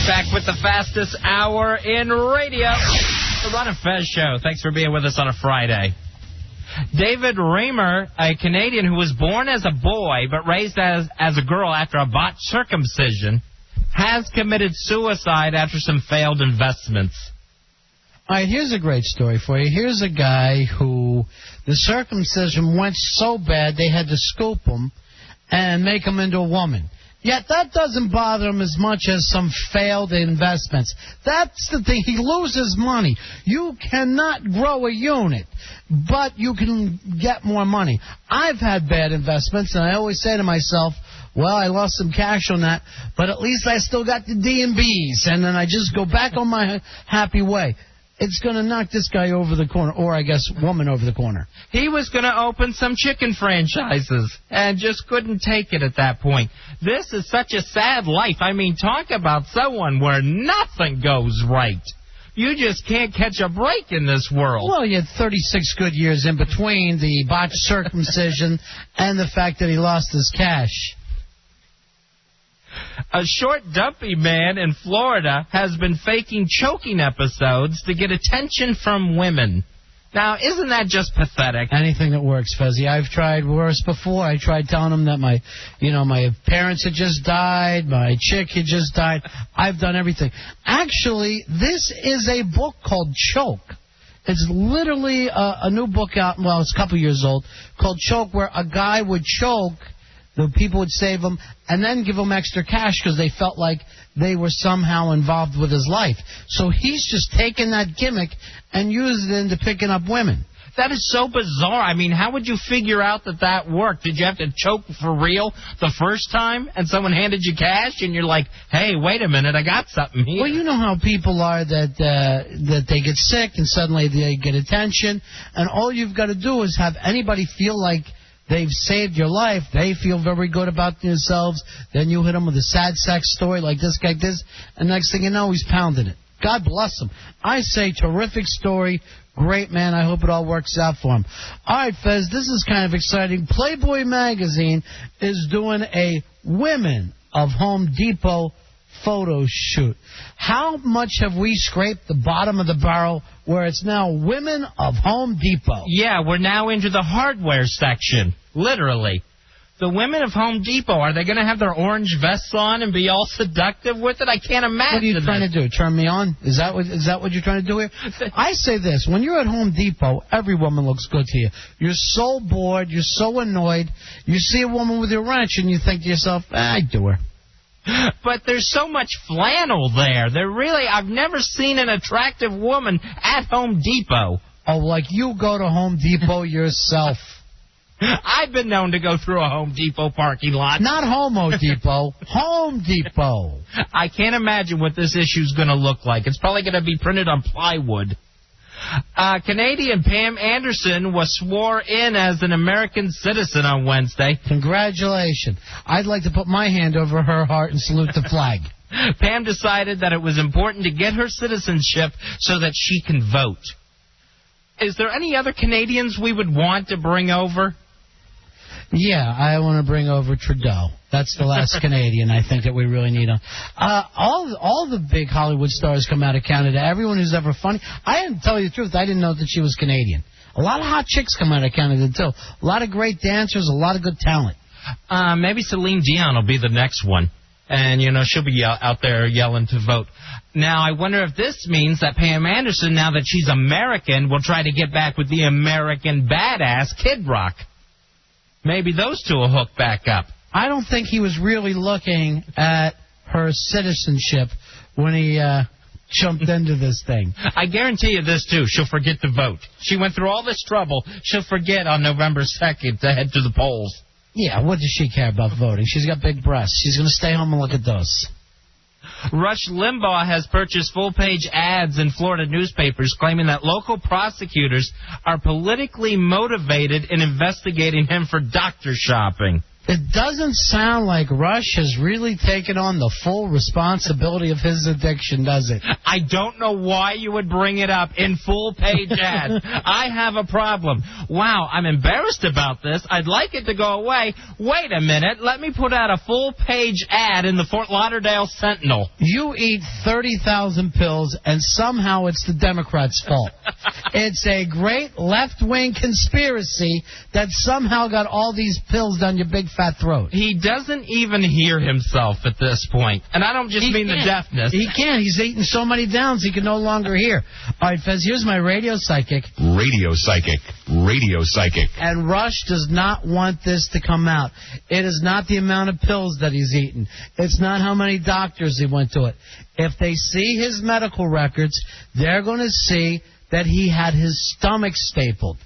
Back with the fastest hour in radio, the Ron and Fez Show. Thanks for being with us on a Friday. David Reimer, a Canadian who was born as a boy but raised as a girl after a botched circumcision, has committed suicide after some failed investments. All right, here's a great story for you. Here's a guy who the circumcision went so bad they had to scoop him and make him into a woman. Yet that doesn't bother him as much as some failed investments. That's the thing. He loses money. You cannot grow a unit, but you can get more money. I've had bad investments, and I always say to myself, well, I lost some cash on that, but at least I still got the D&Bs, and then I just go back on my happy way. It's going to knock this guy over the corner, or I guess woman over the corner. He was going to open some chicken franchises and just couldn't take it at that point. This is such a sad life. I mean, talk about someone where nothing goes right. You just can't catch a break in this world. Well, he had 36 good years in between the botched circumcision and the fact that he lost his cash. A short, dumpy man in Florida has been faking choking episodes to get attention from women. Now, isn't that just pathetic? Anything that works, Fezzy. I've tried worse before. I tried telling them that my parents had just died, my chick had just died. I've done everything. Actually, this is a book called Choke. It's literally a new book out, well, it's a couple years old, called Choke, where a guy would choke. The people would save him and then give him extra cash because they felt like they were somehow involved with his life. So he's just taken that gimmick and used it into picking up women. That is so bizarre. I mean, how would you figure out that worked? Did you have to choke for real the first time and someone handed you cash and you're like, hey, wait a minute, I got something here? Well, you know how people are that they get sick and suddenly they get attention, and all you've got to do is have anybody feel like they've saved your life. They feel very good about themselves. Then you hit them with a sad sex story like this guy did, and next thing you know, he's pounding it. God bless him. I say terrific story. Great man. I hope it all works out for him. All right, Fez, this is kind of exciting. Playboy magazine is doing a Women of Home Depot photo shoot. How much have we scraped the bottom of the barrel where it's now Women of Home Depot? Yeah, we're now into the hardware section, literally. The Women of Home Depot, are they going to have their orange vests on and be all seductive with it? I can't imagine. What are you trying to do? Turn me on? Is that what you're trying to do here? I say this. When you're at Home Depot, every woman looks good to you. You're so bored. You're so annoyed. You see a woman with your wrench and you think to yourself, I'd do her. But there's so much flannel there. I've never seen an attractive woman at Home Depot. Oh, like you go to Home Depot yourself. I've been known to go through a Home Depot parking lot. Not Homo Depot, Home Depot. I can't imagine what this issue's going to look like. It's probably going to be printed on plywood. Canadian Pam Anderson was sworn in as an American citizen on Wednesday. Congratulations. I'd like to put my hand over her heart and salute the flag. Pam decided that it was important to get her citizenship so that she can vote. Is there any other Canadians we would want to bring over? Yeah, I want to bring over Trudeau. That's the last Canadian I think that we really need on. All the big Hollywood stars come out of Canada. Everyone who's ever funny. I didn't tell you the truth. I didn't know that she was Canadian. A lot of hot chicks come out of Canada, too. A lot of great dancers, a lot of good talent. Maybe Celine Dion will be the next one. And, she'll be out there yelling to vote. Now, I wonder if this means that Pam Anderson, now that she's American, will try to get back with the American badass Kid Rock. Maybe those two will hook back up. I don't think he was really looking at her citizenship when he jumped into this thing. I guarantee you this, too. She'll forget to vote. She went through all this trouble. She'll forget on November 2nd to head to the polls. Yeah, what does she care about voting? She's got big breasts. She's going to stay home and look at those. Rush Limbaugh has purchased full-page ads in Florida newspapers claiming that local prosecutors are politically motivated in investigating him for doctor shopping. It doesn't sound like Rush has really taken on the full responsibility of his addiction, does it? I don't know why you would bring it up in full-page ads. I have a problem. Wow, I'm embarrassed about this. I'd like it to go away. Wait a minute. Let me put out a full-page ad in the Fort Lauderdale Sentinel. You eat 30,000 pills, and somehow it's the Democrats' fault. It's a great left-wing conspiracy that somehow got all these pills down your big fat throat. He doesn't even hear himself at this point. And I don't just mean the deafness. He can't. He's eating so many downs he can no longer hear. All right, Fez, here's my radio psychic. Radio psychic. Radio psychic. And Rush does not want this to come out. It is not the amount of pills that he's eaten. It's not how many doctors he went to it. If they see his medical records, they're going to see that he had his stomach stapled.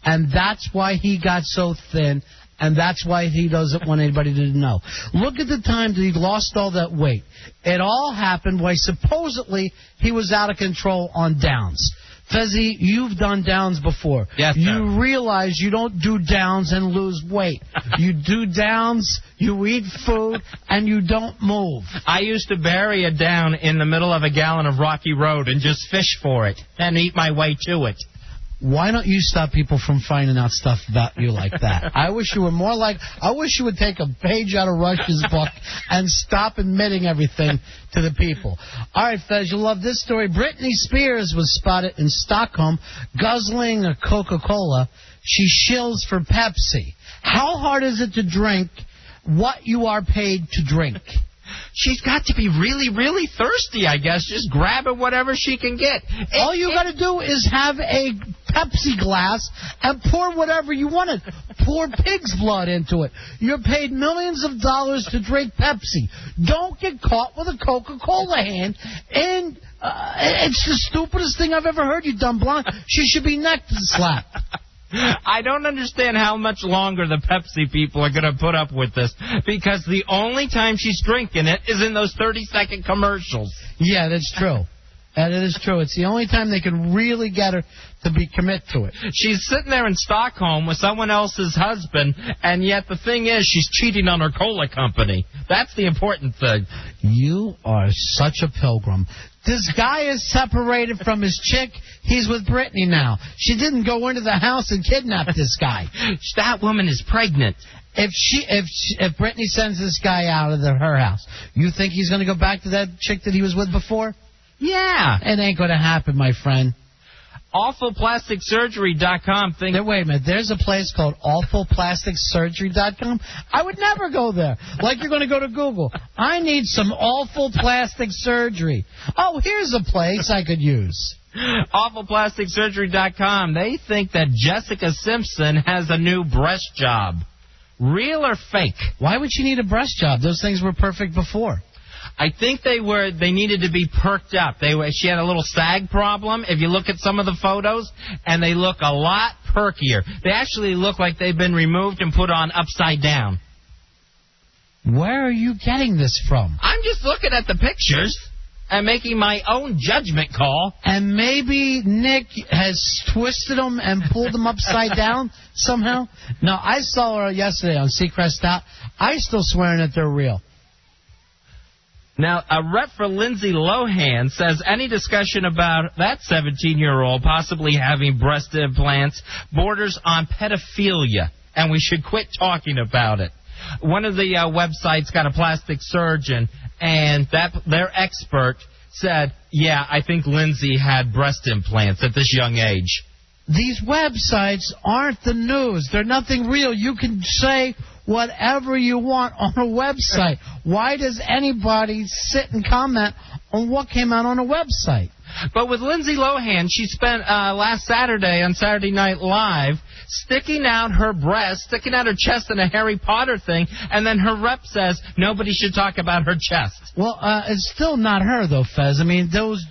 And that's why he got so thin. And that's why he doesn't want anybody to know. Look at the time that he lost all that weight. It all happened while supposedly he was out of control on downs. Fezzy, you've done downs before. Yes, sir. You realize you don't do downs and lose weight. You do downs, you eat food, and you don't move. I used to bury a down in the middle of a gallon of Rocky Road and just fish for it and eat my way to it. Why don't you stop people from finding out stuff about you like that? I wish you were more like... I wish you would take a page out of Rush's book and stop admitting everything to the people. All right, Fez, you'll love this story. Britney Spears was spotted in Stockholm guzzling a Coca-Cola. She shills for Pepsi. How hard is it to drink what you are paid to drink? She's got to be really, really thirsty, I guess. Just grabbing whatever she can get. All you got to do is have a Pepsi glass and pour whatever you want it. Pour pig's blood into it. You're paid millions of dollars to drink Pepsi. Don't get caught with a Coca-Cola hand. And it's the stupidest thing I've ever heard, you dumb blonde. She should be neck slapped. I don't understand how much longer the Pepsi people are going to put up with this, because the only time she's drinking it is in those 30-second commercials. Yeah, that's true. And it is true. It's the only time they can really get her to commit to it. She's sitting there in Stockholm with someone else's husband, and yet the thing is she's cheating on her cola company. That's the important thing. You are such a pilgrim. This guy is separated from his chick. He's with Britney now. She didn't go into the house and kidnap this guy. That woman is pregnant. If Britney sends this guy out of her house, you think he's going to go back to that chick that he was with before? Yeah. It ain't going to happen, my friend. AwfulPlasticSurgery.com thinks... Wait a minute. There's a place called AwfulPlasticSurgery.com? I would never go there. Like you're going to go to Google. I need some awful plastic surgery. Oh, here's a place I could use. AwfulPlasticSurgery.com. They think that Jessica Simpson has a new breast job. Real or fake? Why would she need a breast job? Those things were perfect before. I think they needed to be perked up. She had a little sag problem, if you look at some of the photos, and they look a lot perkier. They actually look like they've been removed and put on upside down. Where are you getting this from? I'm just looking at the pictures and making my own judgment call. And maybe Nick has twisted them and pulled them upside down somehow? No, I saw her yesterday on Seacrest Out. I still swearing that they're real. Now, a rep for Lindsay Lohan says any discussion about that 17-year-old possibly having breast implants borders on pedophilia, and we should quit talking about it. One of the websites got a plastic surgeon, and their expert said, yeah, I think Lindsay had breast implants at this young age. These websites aren't the news. They're nothing real. You can say whatever you want on a website. Why does anybody sit and comment on what came out on a website? But with Lindsay Lohan, she spent last Saturday on Saturday Night Live sticking out her breast, sticking out her chest in a Harry Potter thing, and then her rep says nobody should talk about her chest. Well, it's still not her, though, Fez. I mean, those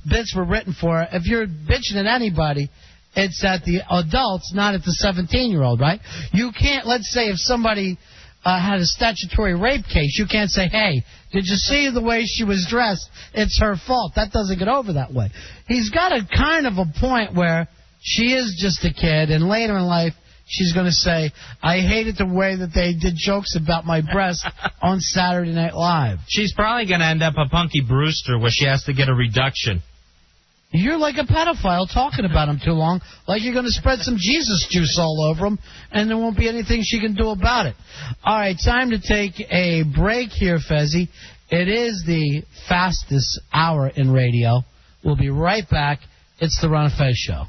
bits were written for her. If you're bitching at anybody, it's at the adults, not at the 17-year-old, right? You can't, let's say if somebody had a statutory rape case, you can't say, hey, did you see the way she was dressed? It's her fault. That doesn't get over that way. He's got a kind of a point where she is just a kid, and later in life, she's going to say, I hated the way that they did jokes about my breast on Saturday Night Live. She's probably going to end up a Punky Brewster where she has to get a reduction. You're like a pedophile talking about him too long, like you're going to spread some Jesus juice all over him, and there won't be anything she can do about it. All right, time to take a break here, Fezzy. It is the fastest hour in radio. We'll be right back. It's the Ron and Fez Show.